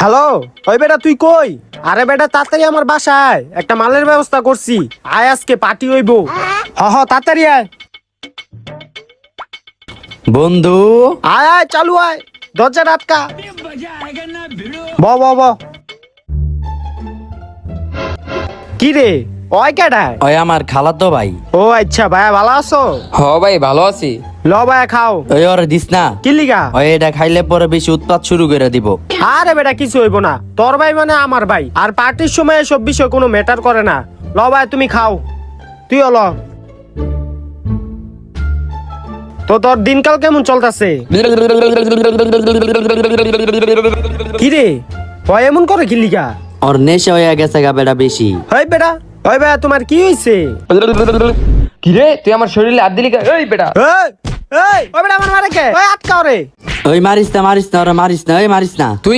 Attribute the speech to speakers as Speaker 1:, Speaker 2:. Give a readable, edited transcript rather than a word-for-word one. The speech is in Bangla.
Speaker 1: হ্যালো, ওই বেটা তুই কই? আরে বেটা তাড়াতাড়ি আমার বাসায় একটা মালের ব্যবস্থা করছি, আয় আজকে পার্টি হইব। হ তাড়াতাড়ি আয়।
Speaker 2: বন্ধু
Speaker 1: আয় আয় চালু আয়, দরজা আটকা। ব ব ব কি রে, ওই কেডায়?
Speaker 2: ওই আমার খালাতো ভাই।
Speaker 1: ও আচ্ছা ভাইয়া ভালো আছো?
Speaker 3: হ ভাই ভালো আছি।
Speaker 1: ল ভাইয়া খাও।
Speaker 2: ওই ওরে দিস না,
Speaker 1: কি লিগা?
Speaker 2: ওই এটা খাইলে পরে বেশি উৎপাত শুরু করে দিব।
Speaker 1: আরে বেটা কিছু হইব না, তোর ভাই মানে আমার ভাই, আর পার্টির সময় এসব বিষয় কোনো ম্যাটার করে না। ল ভাই তুমি খাও, তুইও ল। তো তোর দিনকাল কেমন চলতেছে? কি রে, ওই এমন করে কি লিগা?
Speaker 2: ওর নেশা হয়ে গেছে গা বেটা বেশি।
Speaker 1: ওই বেটা, ওই ভাইয়া তোমার কি হইছে?
Speaker 3: কি রে তুই আমার শরীরে হাত দিলি কেন? এই বেটা
Speaker 1: এই এই ওই বেটা আমার মারে কে? ওই আটকাও রে।
Speaker 2: ওই মারিস না ওরে মারিস না, ওই মারিস না।
Speaker 3: তুই